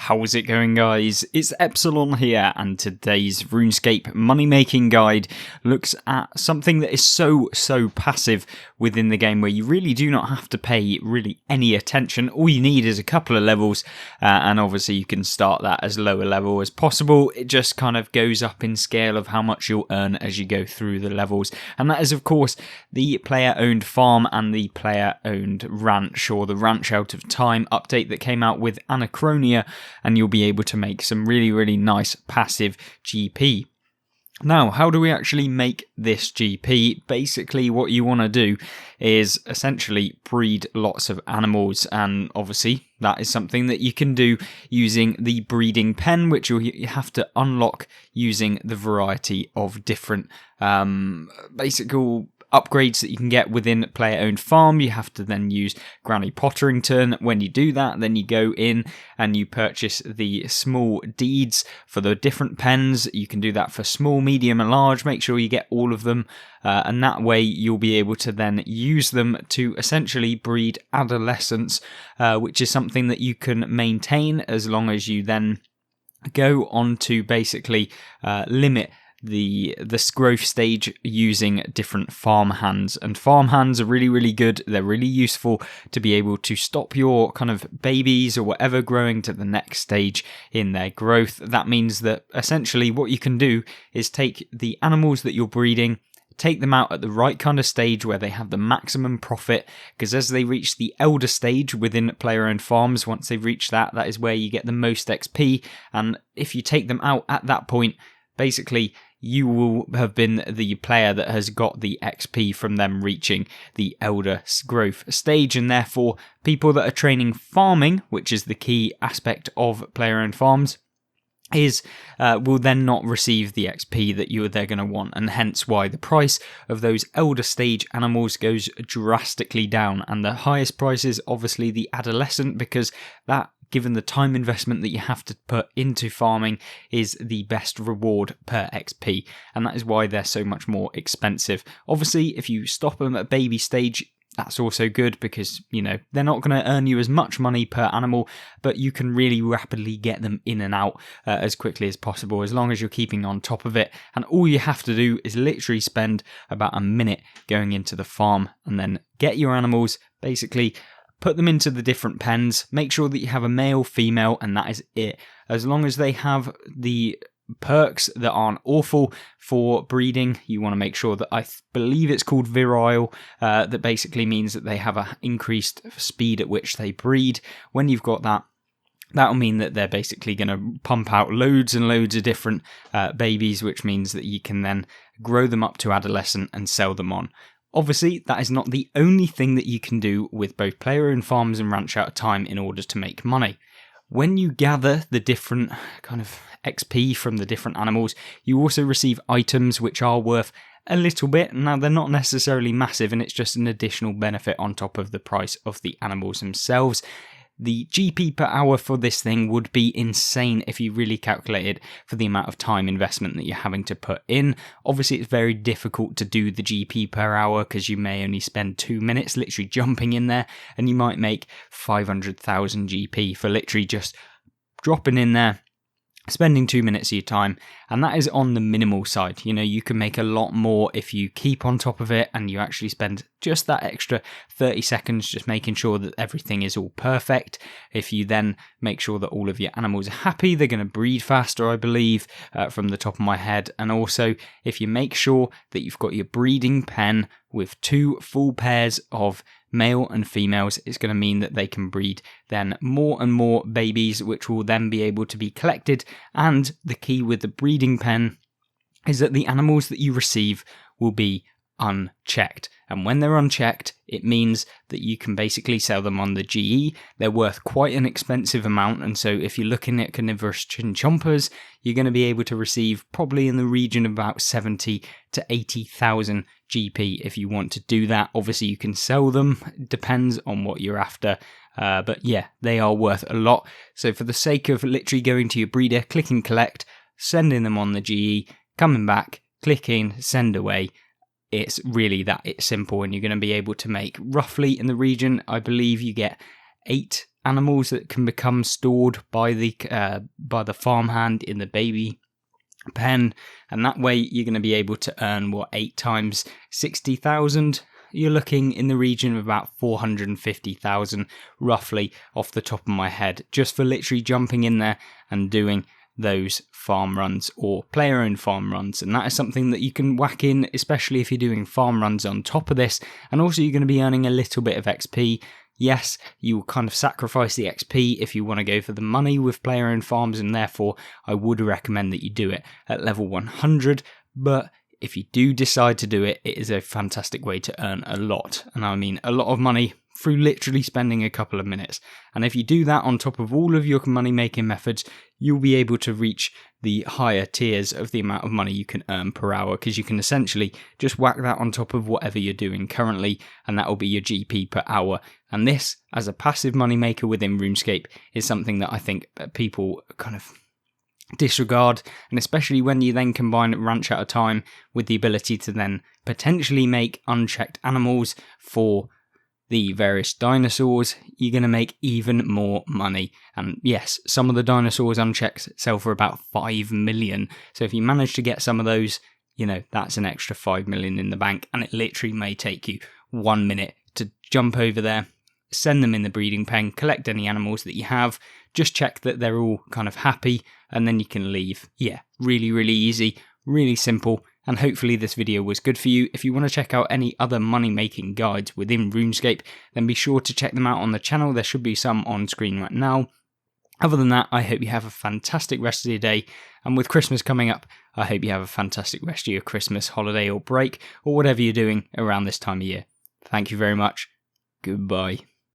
How's it going, guys? It's Epsillon here, and today's Runescape money-making guide looks at something that is so passive within the game, where you really do not have to pay really any attention. All you need is a couple of levels, and obviously you can start that as low a level as possible. It just kind of goes up in scale of how much you'll earn as you go through the levels, and that is of course the player-owned farm and the player-owned ranch, or the Ranch Out of Time update that came out with Anachronia, and you'll be able to make some really nice passive GP. Now, how do we actually make this GP? Basically, what you want to do is essentially breed lots of animals, and obviously that is something that you can do using the breeding pen, which you have to unlock using the variety of different upgrades that you can get within player-owned farm. You have to then use Granny Potterington. When you do that, then you go in and you purchase the small deeds for the different pens. You can do that for small, medium and large. Make sure you get all of them, and that way you'll be able to then use them to essentially breed adolescents, which is something that you can maintain as long as you then go on to basically limit the growth stage using different farm hands. And farm hands are really good. They're really useful to be able to stop your kind of babies or whatever growing to the next stage in their growth. That means that essentially what you can do is take the animals that you're breeding, take them out at the right kind of stage where they have the maximum profit, because as they reach the elder stage within player-owned farms, once they've reached that is where you get the most XP. And if you take them out at that point, basically you will have been the player that has got the XP from them reaching the elder growth stage, and therefore people that are training farming, which is the key aspect of player-owned farms, will then not receive the XP that they're going to want, and hence why the price of those elder stage animals goes drastically down. And the highest price is obviously the adolescent, because that, given the time investment that you have to put into farming, is the best reward per XP, and that is why they're so much more expensive. Obviously, if you stop them at baby stage, that's also good, because, you know, they're not going to earn you as much money per animal, but you can really rapidly get them in and out as quickly as possible, as long as you're keeping on top of it. And all you have to do is literally spend about a minute going into the farm, and then get your animals, basically put them into the different pens, make sure that you have a male, female, and that is it. As long as they have the perks that aren't awful for breeding, you want to make sure that, I believe it's called virile, that basically means that they have an increased speed at which they breed. When you've got that, that'll mean that they're basically going to pump out loads and loads of different babies, which means that you can then grow them up to adolescent and sell them on. Obviously, that is not the only thing that you can do with both player-owned farms and Ranch Out of Time in order to make money. When you gather the different kind of XP from the different animals, you also receive items which are worth a little bit. Now, they're not necessarily massive, and it's just an additional benefit on top of the price of the animals themselves. The GP per hour for this thing would be insane if you really calculated for the amount of time investment that you're having to put in. Obviously, it's very difficult to do the GP per hour, because you may only spend 2 minutes literally jumping in there, and you might make 500,000 GP for literally just dropping in there, spending 2 minutes of your time. And that is on the minimal side. You know, you can make a lot more if you keep on top of it and you actually spend just that extra 30 seconds just making sure that everything is all perfect. If you then make sure that all of your animals are happy, they're going to breed faster, I believe, from the top of my head. And also, if you make sure that you've got your breeding pen with 2 full pairs of male and females, it's going to mean that they can breed then more and more babies, which will then be able to be collected. And the key with the breeding pen is that the animals that you receive will be unchecked. And when they're unchecked, it means that you can basically sell them on the GE. They're worth quite an expensive amount, and so if you're looking at carnivorous chinchompas, you're going to be able to receive probably in the region of about 70 to 80,000 GP if you want to do that. Obviously, you can sell them, it depends on what you're after. But yeah, they are worth a lot. So for the sake of literally going to your breeder, clicking collect, sending them on the GE, coming back, clicking send away, it's really that it's simple, and you're going to be able to make roughly in the region, I believe you get 8 animals that can become stored by the farmhand in the baby pen, and that way you're going to be able to earn 8 times 60,000. You're looking in the region of about 450,000 roughly off the top of my head, just for literally jumping in there and doing those farm runs or player owned farm runs. And that is something that you can whack in, especially if you're doing farm runs on top of this. And also you're going to be earning a little bit of XP. Yes, you will kind of sacrifice the XP if you want to go for the money with player owned farms, and therefore I would recommend that you do it at level 100. But if you do decide to do it, it is a fantastic way to earn a lot. And I mean a lot of money through literally spending a couple of minutes. And if you do that on top of all of your money making methods, you'll be able to reach the higher tiers of the amount of money you can earn per hour, because you can essentially just whack that on top of whatever you're doing currently, and that will be your GP per hour. And this, as a passive money maker within RuneScape, is something that I think people kind of disregard, and especially when you then combine Ranch Out of Time with the ability to then potentially make unchecked animals for the various dinosaurs, you're going to make even more money. And yes, some of the dinosaurs unchecked sell for about 5 million. So if you manage to get some of those, that's an extra 5 million in the bank. And it literally may take you 1 minute to jump over there, send them in the breeding pen, collect any animals that you have, just check that they're all kind of happy, and then you can leave. Yeah, really, really easy, really simple. And hopefully this video was good for you. If you want to check out any other money-making guides within RuneScape, then be sure to check them out on the channel. There should be some on screen right now. Other than that, I hope you have a fantastic rest of your day. And with Christmas coming up, I hope you have a fantastic rest of your Christmas holiday or break, or whatever you're doing around this time of year. Thank you very much. Goodbye.